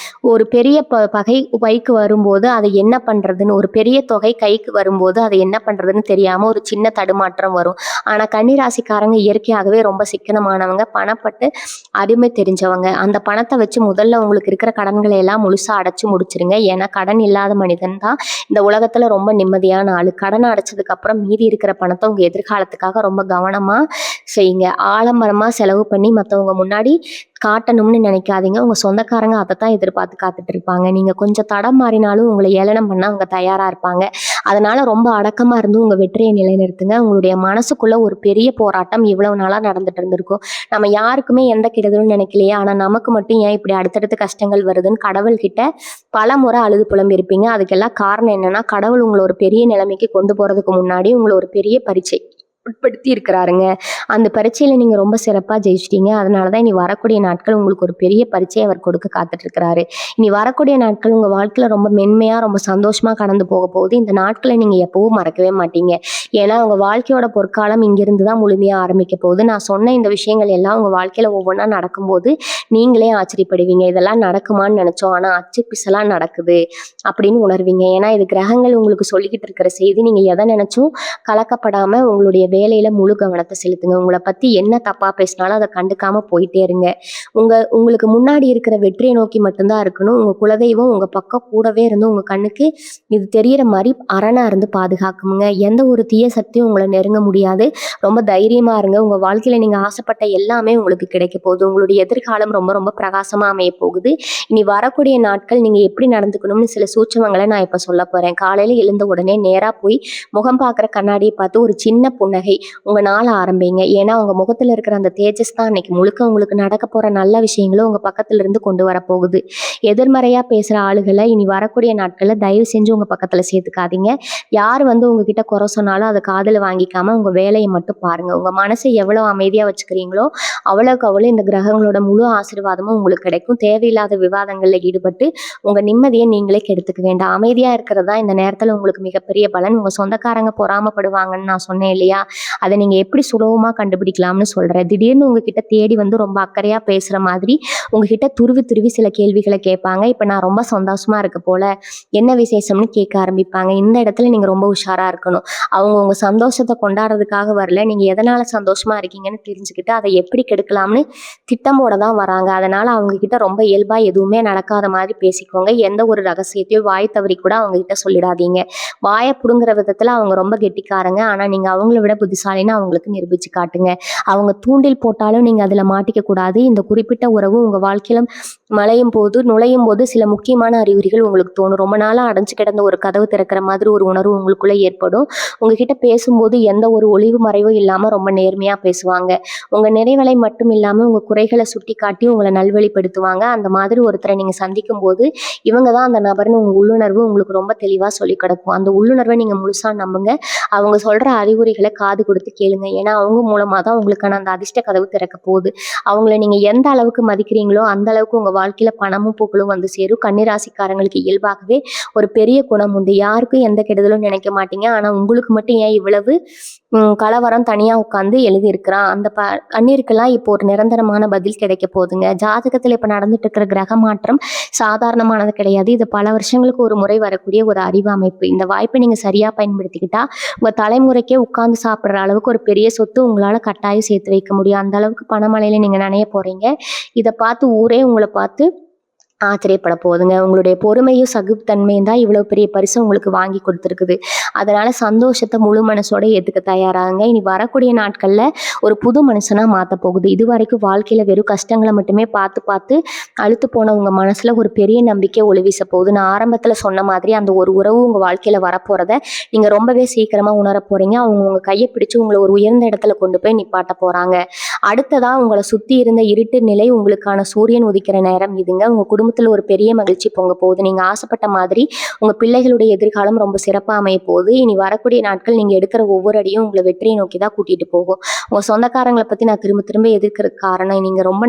Speaker 1: ஒரு பெரிய பகை கைக்கு வரும்போது அதை என்ன பண்றதுன்னு, ஒரு பெரிய தொகை கைக்கு வரும்போது அதை என்ன பண்றதுன்னு தெரியாம ஒரு சின்ன தடுமாற்றம் வரும். ஆனா கன்னிராசிக்காரங்க இயற்கையாகவே ரொம்ப சிக்கனமானவங்க, பணப்பட்டு அருமை தெரிஞ்சவங்க. அந்த பணத்தை வச்சு முதல்ல உங்களுக்கு இருக்கிற கடன்களை எல்லாம் முழுசா அடைச்சு முடிச்சிருங்க. ஏன்னா கடன் இல்லாத மனிதன் தான் இந்த உலகத்துல ரொம்ப நிம்மதியான ஆளு. கடனை அடைச்சதுக்கு அப்புறம் மீதி இருக்கிற பணத்தை உங்க எதிர்காலத்துக்காக ரொம்ப கவனமா செய்யுங்க. ஆடம்பரமா செலவு பண்ணி மற்றவங்க முன்னாடி காட்டணும்னு நினைக்காதீங்க. உங்க சொந்தக்காரங்க அதைத்தான் எதிர்பார்த்து காத்துட்டு இருப்பாங்க. நீங்க கொஞ்சம் தடம் மாறினாலும் உங்களை ஏளனம் பண்ண அவங்க தயாரா இருப்பாங்க. அதனால ரொம்ப அடக்கமா இருந்து உங்க வெற்றியை நிலைநிறுத்துங்க. உங்களுடைய மனசுக்குள்ள ஒரு பெரிய போராட்டம் இவ்வளவு நாளா நடந்துட்டு இருந்திருக்கும். நம்ம யாருக்குமே எந்த கெடுதலும் நினைக்கலையே, ஆனா நமக்கு மட்டும் ஏன் இப்படி அடுத்தடுத்து கஷ்டங்கள் வருதுன்னு கடவுள்கிட்ட பல முறை அழுது புலம்பிருப்பீங்க. அதுக்கெல்லாம் காரணம் என்னன்னா, கடவுள் உங்களை ஒரு பெரிய நிலைமைக்கு கொண்டு போறதுக்கு முன்னாடி உங்களை ஒரு பெரிய பரீட்சை உட்படுத்தி இருக்கிறாருங்க. அந்த பரீட்சையில நீங்க ரொம்ப சிறப்பா ஜெயிச்சிட்டீங்க. அதனாலதான் இனி வரக்கூடிய நாட்கள் உங்களுக்கு ஒரு பெரிய பரீட்சையை அவர் கொடுக்க காத்துட்டு இருக்கிறாரு. இனி வரக்கூடிய நாட்கள் உங்க வாழ்க்கையில ரொம்ப மென்மையா ரொம்ப சந்தோஷமா கடந்து போக போகுது. இந்த நாட்களை நீங்க எப்பவும் மறக்கவே மாட்டீங்க. ஏன்னா உங்க வாழ்க்கையோட பொற்காலம் இங்கிருந்து தான் முழுமையா ஆரம்பிக்க போகுது. நான் சொன்ன இந்த விஷயங்கள் எல்லாம் உங்க வாழ்க்கையில ஒவ்வொன்றா நடக்கும்போது நீங்களே ஆச்சரியப்படுவீங்க. இதெல்லாம் நடக்குமான்னு நினைச்சோம், ஆனா அச்சு பிசலா நடக்குது அப்படின்னு உணர்வீங்க. ஏன்னா இது கிரகங்கள் உங்களுக்கு சொல்லிக்கிட்டு இருக்கிற செய்தி. நீங்க எதை நினைச்சும் கலக்கப்படாம உங்களுடைய வேலையில முழு கவனத்தை செலுத்துங்க. உங்களை பத்தி என்ன தப்பா பேசினாலும் அதை கண்டுக்காம போயிட்டே இருங்க. உங்களுக்கு முன்னாடி இருக்கிற வெற்றியை நோக்கி மட்டும்தான் இருக்கணும். உங்க குலதெய்வம் உங்க பக்கம் கூடவே இருந்து உங்க கண்ணுக்கு இது தெரியற மாதிரி அரணா இருந்து பாதுகாக்குங்க. எந்த ஒரு தீய சக்தியும் உங்களை நெருங்க முடியாது. ரொம்ப தைரியமா இருங்க. உங்க வாழ்க்கையில நீங்க ஆசைப்பட்ட எல்லாமே உங்களுக்கு கிடைக்க போகுது. உங்களுடைய எதிர்காலம் ரொம்ப ரொம்ப பிரகாசமா அமைய போகுது. இனி வரக்கூடிய நாட்கள் நீங்க எப்படி நடந்துக்கணும்னு சில சூட்சமங்களை நான் இப்ப சொல்ல போறேன். காலையில எழுந்த உடனே நேரா போய் முகம் பார்க்குற கண்ணாடியை பார்த்து ஒரு சின்ன புன்னகை உங்க நாள ஆரம்பிங்க. ஏன்னா உங்க முகத்துல இருக்கிற அந்த தேஜஸ் தான் அன்னைக்கு முழுக்க உங்களுக்கு நடக்க போற நல்ல விஷயங்களும் உங்க பக்கத்துல இருந்து கொண்டு வர போகுது. எதிர்மறையா பேசுற ஆளுகளை இனி வரக்கூடிய நாட்கள்ல தயவு செஞ்சு உங்க பக்கத்துல சேர்த்துக்காதீங்க. யார் வந்து உங்ககிட்ட குறை சொன்னாலும் அதை காதுல வாங்கிக்காம உங்க வேலையை மட்டும் பாருங்க. உங்க மனசை எவ்வளவு அமைதியா வச்சுக்கிறீங்களோ அவ்வளவுக்கு அவ்வளவு இந்த கிரகங்களோட முழு ஆசீர்வாதமும் உங்களுக்கு கிடைக்கும். தேவையில்லாத விவாதங்கள்ல ஈடுபட்டு உங்க நிம்மதியை நீங்களே கெடுத்துக்க வேண்டாம். அமைதியா இருக்கிறதா இந்த நேரத்துல உங்களுக்கு மிகப்பெரிய பலன். உங்க சொந்தக்காரங்க பொறாமப்படுவாங்கன்னு நான் சொன்னேன் இல்லையா, அதை நீங்கள் எப்படி சுலபமாக கண்டுபிடிக்கலாம்னு சொல்கிறேன். திடீர்னு உங்ககிட்ட தேடி வந்து ரொம்ப அக்கறையாக பேசுகிற மாதிரி உங்ககிட்ட துருவி துருவி சில கேள்விகளை கேட்பாங்க. இப்போ நான் ரொம்ப சந்தோஷமாக இருக்க போல, என்ன விசேஷம்னு கேட்க ஆரம்பிப்பாங்க. இந்த இடத்துல நீங்கள் ரொம்ப உஷாராக இருக்கணும். அவங்க உங்கள் சந்தோஷத்தை கொண்டாடுறதுக்காக வரல, நீங்கள் எதனால் சந்தோஷமாக இருக்கீங்கன்னு தெரிஞ்சுக்கிட்டு அதை எப்படி கெடுக்கலாம்னு திட்டமோட தான் வராங்க. அதனால் அவங்கக்கிட்ட ரொம்ப இயல்பாக எதுவுமே நடக்காத மாதிரி பேசிக்கோங்க. எந்த ஒரு ரகசியத்தையும் வாய் தவறி கூட அவங்ககிட்ட சொல்லிடாதீங்க. வாயை பிடுங்குற விதத்தில் அவங்க ரொம்ப கெட்டிக்காரங்க, ஆனால் நீங்கள் அவங்கள விட புத்திசாலின்னு அவங்களுக்கு நிரூபித்து காட்டுங்க. அவங்க தூண்டில் போட்டாலும் நீங்கள் அதில் மாட்டிக்க கூடாது. இந்த குறிப்பிட்ட உறவு உங்கள் வாழ்க்கையில் நுழையும் போது சில முக்கியமான அறிகுறிகள் உங்களுக்கு தோணும். ரொம்ப நாளாக அடைஞ்சு கிடந்த ஒரு கதவு திறக்கிற மாதிரி ஒரு உணர்வு உங்களுக்குள்ளே ஏற்படும். உங்ககிட்ட பேசும்போது எந்த ஒரு ஒளிவு மறைவும் இல்லாமல் ரொம்ப நேர்மையாக பேசுவாங்க. உங்கள் நிறைகளை மட்டும் இல்லாமல் உங்கள் குறைகளை சுட்டி காட்டி உங்களை நல்வழிப்படுத்துவாங்க. அந்த மாதிரி ஒருத்தரை நீங்கள் சந்திக்கும் போது இவங்க தான் அந்த நபர்னு உங்கள் உள்ளுணர்வு உங்களுக்கு ரொம்ப தெளிவாக சொல்லி கிடக்கும். அந்த உள்ளுணர்வை நீங்கள் முழுசாக நம்புங்க. அவங்க சொல்கிற அறிகுறிகளை காது கொடுத்து கேளுங்க. ஏன்னா அவங்க மூலமாக தான் உங்களுக்கான அந்த அதிர்ஷ்ட கதவு திறக்க போகுது. அவங்கள நீங்கள் எந்த அளவுக்கு மதிக்கிறீங்களோ அந்த அளவுக்கு உங்கள் வாழ்க்கையில் பணமும் புகழும் வந்து சேரும். கன்னிராசிக்காரங்களுக்கு இயல்பாகவே ஒரு பெரிய குணம் உண்டு. யாருக்கும் எந்த கெடுதலும் நினைக்க மாட்டீங்க. ஆனால் உங்களுக்கு மட்டும் ஏன் இவ்வளவு கலவரம் தனியாக உட்காந்து எழுதியிருக்கிறான், அந்த கண்ணீருக்கெல்லாம் இப்போ ஒரு நிரந்தரமான பதில் கிடைக்க போகுதுங்க. ஜாதகத்தில் இப்போ நடந்துட்டு இருக்கிற கிரக மாற்றம் சாதாரணமானது கிடையாது. இது பல வருஷங்களுக்கு ஒரு முறை வரக்கூடிய ஒரு அறிவு அமைப்பு. இந்த வாய்ப்பை நீங்கள் சரியாக பயன்படுத்திக்கிட்டா உங்கள் தலைமுறைக்கே உட்காந்து சாப்பிட்ற அளவுக்கு ஒரு பெரிய சொத்து உங்களால் கட்டாயம் சேர்த்து வைக்க முடியும். அந்த அளவுக்கு பணமழையில் நீங்கள் நனைய போகிறீங்க. இதை பார்த்து ஊரே உங்களை பார்த்து ஆச்சரியப்பட போகுதுங்க. உங்களுடைய பொறுமையும் சகிப்புத்தன்மையும் தான் இவ்வளோ பெரிய பரிசு உங்களுக்கு வாங்கி கொடுத்துருக்குது. அதனால் சந்தோஷத்தை முழு மனசோட ஏற்றுக்க தயாராகுங்க. இனி வரக்கூடிய நாட்களில் ஒரு புது மனுஷனாக மாற்ற போகுது. இது வரைக்கும் வாழ்க்கையில் வெறும் கஷ்டங்களை மட்டுமே பார்த்து பார்த்து அழுத்து போன உங்கள் மனசில் ஒரு பெரிய நம்பிக்கை ஒளி வீச போகுது. நான் ஆரம்பத்தில் சொன்ன மாதிரி அந்த ஒரு உறவு உங்கள் வாழ்க்கையில் வரப்போகிறத நீங்கள் ரொம்பவே சீக்கிரமாக உணர போகிறீங்க. அவங்க உங்கள் கையை பிடிச்சி உங்களை ஒரு உயர்ந்த இடத்துல கொண்டு போய் நிப்பாட்ட போகிறாங்க. அடுத்ததாக உங்களை சுற்றி இருந்த இருட்டு நிலை உங்களுக்கான சூரியன் உதிக்கிற நேரம் இதுங்க. உங்கள் குடும்பத்தில் ஒரு பெரிய மகிழ்ச்சி பொங்க போகுது. நீங்கள் ஆசைப்பட்ட மாதிரி உங்கள் பிள்ளைகளுடைய எதிர்காலம் ரொம்ப சிறப்பாக அமைய போகுது. இனி வரக்கூடிய நாட்கள் நீங்கள் எடுக்கிற ஒவ்வொரு அடியும் உங்களை வெற்றியை நோக்கி தான் கூட்டிகிட்டு போகும். உங்கள் சொந்தக்காரங்களை பற்றி நான் திரும்ப திரும்ப எதிர்க்கிறதுக்கு காரணம், நீங்கள் ரொம்ப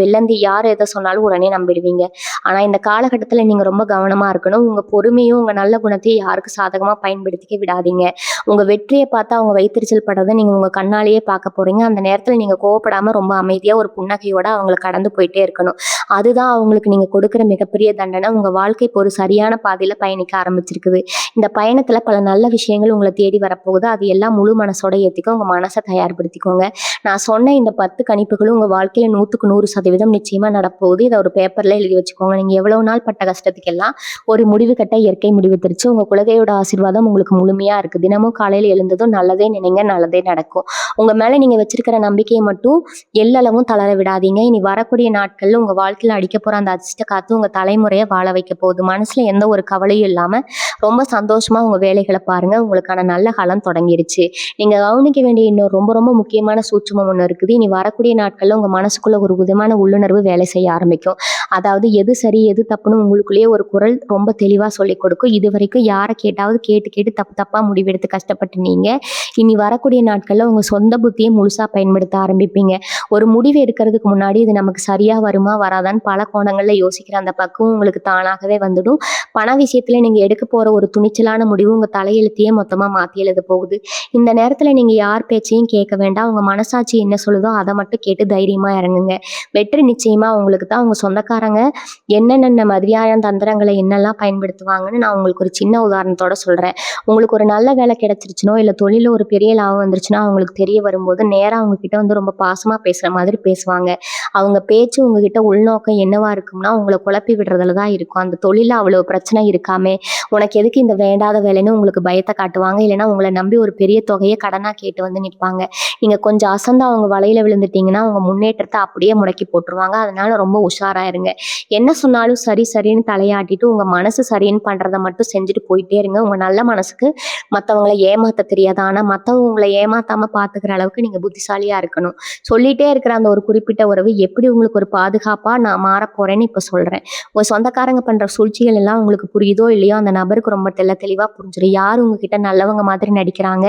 Speaker 1: வெள்ளந்தி யார் எதை சொன்னாலும் உடனே நம்பிடுவீங்க. ஆனால் இந்த காலகட்டத்தில் நீங்கள் ரொம்ப கவனமாக இருக்கணும். உங்கள் பொறுமையும் உங்கள் நல்ல குணத்தையும் யாருக்கு சாதகமாக பயன்படுத்திக்க விடாதீங்க. உங்கள் வெற்றியை பார்த்து அவங்க வைத்தறிச்சல் படுறதை நீங்கள் உங்கள் கண்ணாலேயே பார்க்க போகிறீங்க. அந்த நேரத்தில் நீங்கள் கோவப்படாமல் ரொம்ப அமைதியாக ஒரு புன்னகையோடு அவங்களை கடந்து போயிட்டே இருக்கணும். அதுதான் அவங்களுக்கு நீங்கள் கொடுக்குற மிகப்பெரிய தண்டனை. உங்கள் வாழ்க்கை இப்போ ஒரு சரியான பாதையில் பயணிக்க ஆரம்பிச்சிருக்குது. இந்த பயணத்தில் பல நல்ல விஷயங்கள் உங்களை தேடி வரப்போகுது. அது எல்லாம் முழு மனசோட ஏற்றிக்க உங்கள் மனசை தயார்படுத்திக்கோங்க. நான் சொன்ன இந்த 10 கணிப்புகளும் உங்கள் வாழ்க்கையில் 100% நிச்சயமாக நடப்போகுது. இதை ஒரு பேப்பரில் எழுதி வச்சுக்கோங்க. நீங்கள் எவ்வளோ நாள் பட்ட கஷ்டத்துக்கெல்லாம் ஒரு முடிவு கட்ட இயற்கை முடிவு தெரிச்சு. உங்கள் குலதெய்வோட ஆசீர்வாதம் உங்களுக்கு முழுமையாக இருக்குது. தினமும் காலையில் எழுந்ததும் நல்லதே நினைங்க, நல்லதே நடக்கும். உங்கள் மேலே நீங்கள் வச்சிருக்கிற நம்பிக்கையை மட்டும் எல்லளவும் தளர விடாதீங்க. இனி வரக்கூடிய நாட்களில் உங்கள் வாழ்க்கையில் அடிக்க போகிற அந்த அதிர்ஷ்ட காத்து உங்கள் தலைமுறையை வாழ வைக்க போகுது. மனசில் எந்த ஒரு கவலையும் இல்லாமல் ரொம்ப சந்தோஷமாக உங்கள் வேலைகளை பாருங்கள். உங்களுக்கான நல்ல காலம் தொடங்கிருச்சு. நீங்கள் கவனிக்க வேண்டிய இன்னொரு ரொம்ப ரொம்ப முக்கியமான சூட்சுமம் ஒன்று இருக்குது. இனி வரக்கூடிய நாட்களில் உங்கள் மனசுக்குள்ள ஒரு விதமான உள்ளுணர்வு வேலை செய்ய ஆரம்பிக்கும். அதாவது எது சரி எது தப்புன்னு உங்களுக்குள்ளேயே ஒரு குரல் ரொம்ப தெளிவாக சொல்லிக் கொடுக்கும். இது வரைக்கும் யாரை கேட்டாவது கேட்டு தப்பாக முடிவெடுத்து கஷ்டப்பட்டு நீங்கள் இனி வரக்கூடிய நாட்களில் உங்கள் சொந்த புத்தியை முழுசாக பயன்படுத்த ஆரம்பிப்பீங்க. ஒரு முடிவு எடுக்கிறதுக்கு முன்னாடி இது நமக்கு சரியாக வருமா வராதான்னு பல கோணங்களில் யோசிக்கிற அந்த பக்குவம் உங்களுக்கு தானாகவே வந்துடும். பண விஷயத்தில் நீங்கள் எடுக்க போகிற ஒரு துணிச்சலான முடிவு உங்கள் தலையெழுத்தையே மொத்தமாக மாற்றி எழுத போகுது. இந்த நேரத்தில் நீங்கள் யார் பேச்சையும் கேட்க வேண்டாம். உங்கள் மனசாட்சி என்ன சொல்லுதோ அதை மட்டும் கேட்டு தைரியமாக இறங்குங்க. வெற்றி நிச்சயமாக உங்களுக்கு தான். உங்கள் சொந்தக்காரங்க என்னென்ன மாதிரியான தந்திரங்களை என்னெல்லாம் பயன்படுத்துவாங்கன்னு நான் உங்களுக்கு ஒரு சின்ன உதாரணத்தோட சொல்கிறேன். உங்களுக்கு ஒரு நல்ல வேலை கிடைச்சிருச்சுனோ இல்லை தொழிலில் ஒரு பெரிய லாபம் வந்துருச்சுன்னா அவங்களுக்கு தெரிய வரும்போது நேராக அவங்கக்கிட்ட வந்து ரொம்ப பாசமாக பேசுகிற மாதிரி பேசுவாங்க. அவங்க பேச்சு உங்ககிட்ட உள்நோக்கம் என்னவா இருக்கும்னா உங்களை குழப்பி விடுறதுல தான் இருக்கும். அந்த தொழிலில் அவ்வளோ பிரச்சனை இருக்காமே உனக்கு எதுக்கு இந்த வேண்டாத வேலைன்னு உங்களுக்கு பயத்தை காட்டுவாங்க. இல்லைன்னா உங்களை நம்பி ஒரு பெரிய தொகையை கடனாக கேட்டு வந்து நிற்பாங்க. நீங்கள் கொஞ்சம் அசந்து அவங்க வலையில் விழுந்துட்டீங்கன்னா அவங்க முன்னேற்றத்தை அப்படியே முடக்கி போட்டுருவாங்க. அதனால ரொம்ப உஷாராக இருங்க. என்ன சொன்னாலும் சரின்னு தலையாட்டிட்டு உங்கள் மனசு சரின்னு பண்ணுறதை மட்டும் செஞ்சுட்டு போயிட்டே இருங்க. உங்கள் நல்ல மனசுக்கு மற்றவங்களை ஏமாற்ற தெரியாது. ஆனால் மற்றவங்க உங்களை ஏமாற்றாமல் பார்த்துக்கிற அளவுக்கு நீங்கள் புத்திசாலியாக இருக்கணும். சொல்லிகிட்டே இருக்கிற அந்த ஒரு குறிப்பிட்ட உறவு எப்படி உங்களுக்கு ஒரு பாதுகாப்பாக நான் மாற போகிறேன்னு இப்போ சொல்கிறேன். உங்கள் சொந்தக்காரங்க பண்ணுற சூழ்ச்சிகள் எல்லாம் உங்களுக்கு புரியுதோ இல்லையோ அந்த நபருக்கு ரொம்ப தெளிவாக புரிஞ்சிடும். யார் உங்ககிட்ட நல்லவங்க மாதிரி நடிக்கிறாங்க,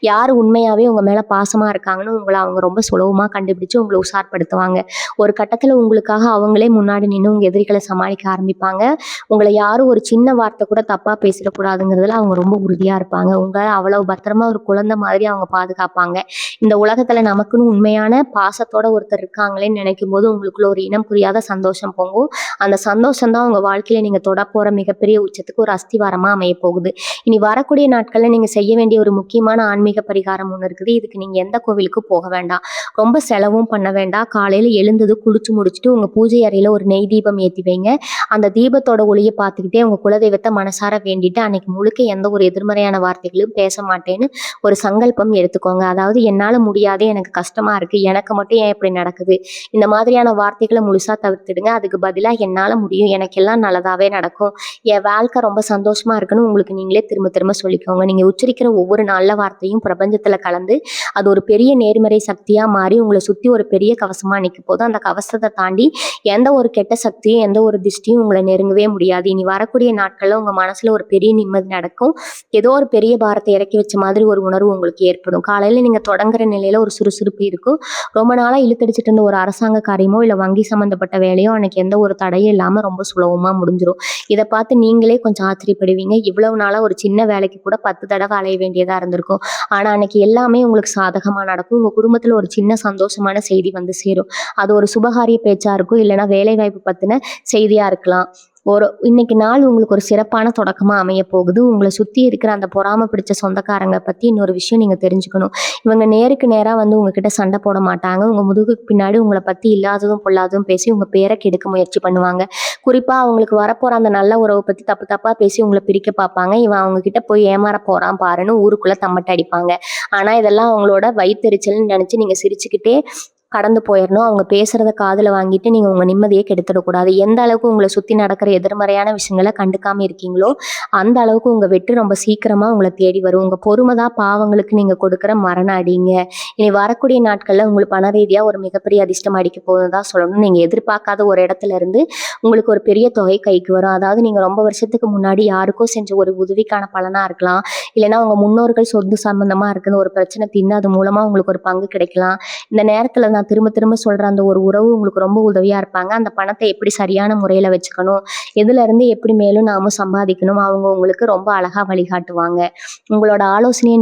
Speaker 1: யார் உண்மையாகவே உங்கள் மேலே பாசமாக இருக்காங்கன்னு உங்களை அவங்க ரொம்ப சுலபமாக கண்டுபிடிச்சு உங்களை உஷார்படுத்துவாங்க. ஒரு கட்டத்தில் உங்களுக்காக அவங்களே முன்னாடி நின்று உங்கள் எதிரிகளை சமாளிக்க ஆரம்பிப்பாங்க. உங்களை யாரும் ஒரு சின்ன வார்த்தை கூட தப்பாக பேசிடக்கூடாதுங்கிறதுல அவங்க ரொம்ப உறுதியாக இருப்பாங்க. உங்களை அவ்வளவு பத்திரமா ஒரு குழந்தை மாதிரி அவங்க பாதுகாப்பாங்க. இந்த உலகத்தில் நமக்குன்னு உண்மையான பாசத்தோட ஒருத்தர் இருக்காங்களேன்னு நினைக்கும் போது உங்களுக்குள்ள ஒரு இனம் புரியாத சந்தோஷம் பொங்கும். அந்த சந்தோஷம் தான் உங்கள் வாழ்க்கையில் நீங்கள் தொட போகிற மிகப்பெரிய உச்சத்துக்கு ஒரு அஸ்திவாரமாக அமைய போகுது. இனி வரக்கூடிய நாட்களில் நீங்கள் செய்ய வேண்டிய ஒரு முக்கியமான ஆன்மீக பரிகாரம் ஒன்று இருக்குது. இதுக்கு நீங்கள் எந்த கோவிலுக்கும் போக வேண்டாம், ரொம்ப செலவும் பண்ண வேண்டாம். காலையில் எழுந்தது குளிச்சு முடிச்சுட்டு உங்கள் பூஜை அறையில் ஒரு நெய் தீபம் ஏற்றி வைங்க. அந்த தீபத்தோட ஒளியை பார்த்துக்கிட்டே உங்கள் குலதெய்வத்தை மனசார வேண்டிட்டு அன்னைக்கு முழுக்க எந்த ஒரு எதிர்மறையான வார்த்தைகளும் பேச மாட்டேன்னு ஒரு சங்கல்பம் எடுத்துக்கோங்க. அதாவது என்னால் முடியாது, எனக்கு கஷ்டமாக இருக்குது, எனக்கு மட்டும் ஏன் இப்படி நடக்குது, இந்த மாதிரியான வார்த்தைகளை முழுசாக தவிர்த்துடுங்க. அதுக்கு பதிலாக என்னால் முடியும், எனக்கு எல்லாம் நல்லதாகவே நடக்கும், என் வாழ்க்கை ரொம்ப சந்தோஷமாக இருக்குன்னு உங்களுக்கு நீங்களே திரும்ப திரும்ப சொல்லிக்கோங்க. நீங்கள் உச்சரிக்கிற ஒவ்வொரு நல்ல வார்த்தையும் பிரபஞ்சத்தில் கலந்து அது ஒரு பெரிய நேர்மறை சக்தியாக மாறி உங்களை சுற்றி ஒரு பெரிய கவசமாக நிற்க போது அந்த கவசத்தை தாண்டி எந்த ஒரு கெட்ட சக்தியும் எந்த ஒரு திஷ்டியும் உங்களை நெருங்கவே முடியாது. இனி வரக்கூடிய நாட்களில் உங்கள் மனசில் ஒரு பெரிய நிம்மதி நடக்கும். ஏதோ ஒரு பெரிய பாரத்தை இறக்கி வச்ச மாதிரி ஒரு உணர்வு உங்களுக்கு ஏற்படும். காலையில் நீங்கள் தொடங்குற நிலையில் ஒரு சுறுசுறுப்பு இருக்கும். ரொம்ப நாளாக இழுத்தடிச்சிட்டு இருந்த ஒரு அரசாங்க காரியமோ இல்லை வங்கி சம்மந்தப்பட்ட வேலையோ அன்னைக்கு எந்த ஒரு தடையும் இல்லாமல் ரொம்ப சுலபமாக முடிஞ்சிடும். இதை பார்த்து நீங்களே கொஞ்சம் ஆச்சரியப்படுவீங்க. இவ்வளவு நாளாக ஒரு சின்ன வேலைக்கு கூட 10 தடவை அலைய வேண்டியதாக இருந்திருக்கும். ஆனால் அன்னைக்கு எல்லாமே உங்களுக்கு சாதகமாக நடக்கும். உங்கள் குடும்பத்தில் ஒரு சின்ன சந்தோஷமான செய்தி வந்து சேரும். அது ஒரு சுபகாரிய பேச்சாக இருக்கும், இல்லைனா வேலைவாய்ப்பு பற்றின செய்தியாக இருக்கலாம். இன்னைக்கு நாள் உங்களுக்கு ஒரு சிறப்பான தொடக்கமாக அமைய போகுது. உங்களை சுற்றி இருக்கிற அந்த பொறாமை பிடிச்ச சொந்தக்காரங்க பற்றி இன்னொரு விஷயம் நீங்கள் தெரிஞ்சுக்கணும். இவங்க நேருக்கு நேராக வந்து உங்ககிட்ட சண்டை போட மாட்டாங்க. உங்கள் முதுகுக்கு பின்னாடி உங்களை பற்றி இல்லாததும் பொல்லாததும் பேசி உங்கள் பேரை கெடுக்க முயற்சி பண்ணுவாங்க. குறிப்பாக அவங்களுக்கு வரப்போகிற அந்த நல்ல உறவை பற்றி தப்பாக பேசி உங்களை பிரிக்க பார்ப்பாங்க. இவன் அவங்கக்கிட்ட போய் ஏமாற போகிறான் பாருன்னு ஊருக்குள்ளே தம்மட்டை அடிப்பாங்க. ஆனால் இதெல்லாம் அவங்களோட வயிற்றெரிச்சல்னு நினச்சி நீங்கள் சிரிச்சுக்கிட்டே கடந்து போயிடணும். அவங்க பேசுகிறத காதில் வாங்கிட்டு நீங்கள் உங்கள் நிம்மதியை கெடுத்துடக்கூடாது. எந்த அளவுக்கு உங்களை சுற்றி நடக்கிற எதிர்மறையான விஷயங்களை கண்டுக்காமல் இருக்கீங்களோ அந்த அளவுக்கு உங்கள் வெற்றி ரொம்ப சீக்கிரமாக உங்களை தேடி வரும். உங்கள் பொறுமை தான் பாவங்களுக்கு நீங்கள் கொடுக்குற மரண அடிங்க. இனி வரக்கூடிய நாட்களில் உங்களுக்கு பண ரீதியாக ஒரு மிகப்பெரிய அதிர்ஷ்டம் அடிக்க போகுதுன்னு தான் சொல்லணும். நீங்கள் எதிர்பார்க்காத ஒரு இடத்துல இருந்து உங்களுக்கு ஒரு பெரிய தொகை கைக்கு வரும். அதாவது நீங்கள் ரொம்ப வருஷத்துக்கு முன்னாடி யாருக்கோ செஞ்ச ஒரு உதவிக்கான பலனாக இருக்கலாம், இல்லைனா உங்கள் முன்னோர்கள் சொத்து சம்பந்தமாக இருக்குது ஒரு பிரச்சனை தீர்ந்து அது மூலமாக உங்களுக்கு ஒரு பங்கு கிடைக்கலாம். இந்த நேரத்தில் நான் திரும்ப திரும்ப சொல்கிற அந்த ஒரு உறவு உங்களுக்கு ரொம்ப உதவியாக இருப்பாங்க. அந்த பணத்தை எப்படி சரியான முறையில் வச்சுக்கணும், எதுலேருந்து எப்படி மேலும் நாமும் சம்பாதிக்கணும், அவங்க உங்களுக்கு ரொம்ப அழகாக வழிகாட்டுவாங்க. உங்களோட ஆலோசனையை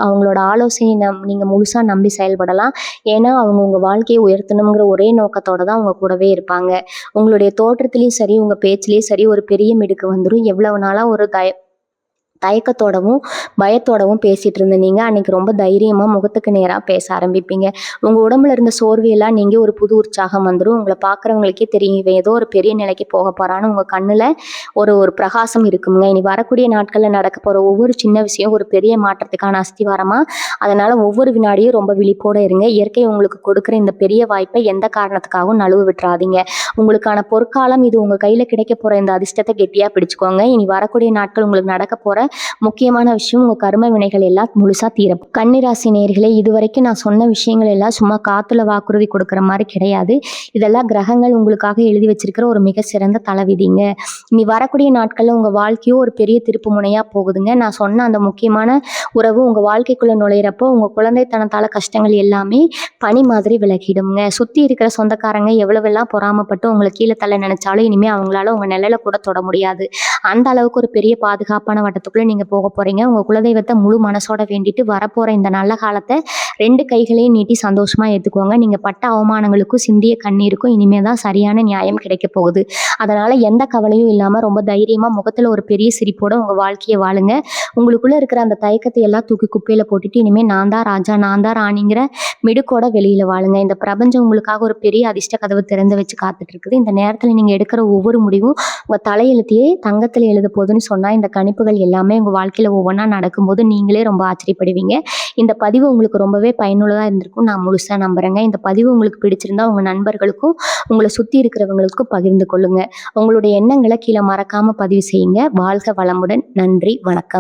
Speaker 1: அவங்களோட ஆலோசனையை நீங்கள் முழுசாக நம்பி செயல்படலாம். ஏன்னா அவங்க உங்கள் வாழ்க்கையை உயர்த்தணுங்கிற ஒரே நோக்கத்தோடு தான் அவங்க கூடவே இருப்பாங்க. உங்களுடைய தோற்றத்துலேயும் சரி உங்கள் பேச்சுலேயும் சரி ஒரு பெரிய மிடுக்கு வந்துடும். எவ்வளவு நாளாக ஒரு தயக்கத்தோடவும் பயத்தோடவும் பேசிகிட்டு இருந்த நீங்கள் அன்றைக்கி ரொம்ப தைரியமாக முகத்துக்கு நேராக பேச ஆரம்பிப்பீங்க. உங்கள் உடம்புல இருந்த சோர்வையெல்லாம் நீங்கள் ஒரு புது உற்சாகம் வந்துடும். உங்களை பார்க்குறவங்களுக்கே தெரியும் இவன் ஏதோ ஒரு பெரிய நிலைக்கு போக போகிறான்னு உங்கள் கண்ணில் ஒரு பிரகாசம் இருக்குங்க. இனி வரக்கூடிய நாட்களில் நடக்க போகிற ஒவ்வொரு சின்ன விஷயம் ஒரு பெரிய மாற்றத்துக்கான அஸ்திவாரமாக. அதனால் ஒவ்வொரு வினாடியும் ரொம்ப விழிப்போடு இருங்க. இயற்கை உங்களுக்கு கொடுக்குற இந்த பெரிய வாய்ப்பை எந்த காரணத்துக்காகவும் நழுவு விட்டுறாதீங்க. உங்களுக்கான பொற்காலம் இது. உங்கள் கையில் கிடைக்க போகிற இந்த அதிர்ஷ்டத்தை கெட்டியாக பிடிச்சிக்கோங்க. இனி வரக்கூடிய நாட்கள் உங்களுக்கு நடக்க போகிற முக்கியமான விஷயம் உங்கள் கர்ம வினைகள் எல்லாம் முழுசாக தீரும். கன்னிராசி நேயர்களே, இதுவரைக்கும் நான் சொன்ன விஷயங்கள் எல்லாம் சும்மா காற்றுல வாக்குறுதி கொடுக்குற மாதிரி கிடையாது. இதெல்லாம் கிரகங்கள் உங்களுக்காக எழுதி வச்சிருக்கிற ஒரு மிக சிறந்த தலைவிதிங்க. இனி வரக்கூடிய நாட்களில் உங்கள் வாழ்க்கையோ ஒரு பெரிய திருப்பு முனையாக போகுதுங்க. நான் சொன்ன அந்த முக்கியமான உறவு உங்கள் வாழ்க்கைக்குள்ளே நுழையிறப்போ உங்கள் குழந்தைத்தனத்தால் கஷ்டங்கள் எல்லாமே பனி மாதிரி விலகிடுங்க. சுற்றி இருக்கிற சொந்தக்காரங்க எவ்வளவெல்லாம் பொறாமப்பட்டு உங்களை கீழே தள்ள நினைச்சாலும் இனிமேல் அவங்களால உங்கள் நிலையில கூட தொட முடியாது. அந்த அளவுக்கு ஒரு பெரிய பாதுகாப்பான வட்டத்துக்குள்ளே நீங்கள் போக போகிறீங்க. உங்கள் குலதெய்வத்தை முழு மனசோட வேண்டிட்டு வரப்போகிற இந்த நல்ல காலத்தை 2 கைகளையும் நீட்டி சந்தோஷமாக ஏற்றுக்குவாங்க. நீங்கள் பட்ட அவமானங்களுக்கும் சிந்திய கண்ணீருக்கும் இனிமேல் தான் சரியான நியாயம் கிடைக்க போகுது. அதனால் எந்த கவலையும் இல்லாமல் ரொம்ப தைரியமாக முகத்தில் ஒரு பெரிய சிரிப்போடு உங்கள் வாழ்க்கையை வாழுங்க. உங்களுக்குள்ளே இருக்கிற அந்த தயக்கத்தை எல்லாம் தூக்கி குப்பையில் போட்டுட்டு இனிமேல் நான் தான் ராஜா நான் தான் ராணிங்கிற மிடுக்கோட வெளியில் வாழுங்க. இந்த பிரபஞ்சம் உங்களுக்காக ஒரு பெரிய அதிர்ஷ்ட கதவு திறந்து வச்சு காத்துட்டு இருக்குது. இந்த நேரத்தில் நீங்கள் எடுக்கிற ஒவ்வொரு முடிவும் உங்கள் தலையெழுத்தையே தங்கத்தில் எழுத போகுதுன்னு சொன்னால் இந்த கணிப்புகள் எல்லாமே உங்கள் வாழ்க்கையில் ஒவ்வொன்றா நடக்கும்போது நீங்களே ரொம்ப ஆச்சரியப்படுவீங்க. இந்த பதிவு உங்களுக்கு ரொம்பவே பயனுள்ளதாக இருந்திருக்கும் நான் முழுசாக நம்புகிறேங்க. இந்த பதிவு உங்களுக்கு பிடிச்சிருந்தா உங்கள் நண்பர்களுக்கும் உங்களை சுற்றி இருக்கிறவங்களுக்கும் பகிர்ந்து கொள்ளுங்கள். உங்களுடைய எண்ணங்களை கீழே மறக்காமல் பதிவு செய்யுங்க. வாழ்க வளமுடன். நன்றி, வணக்கம்.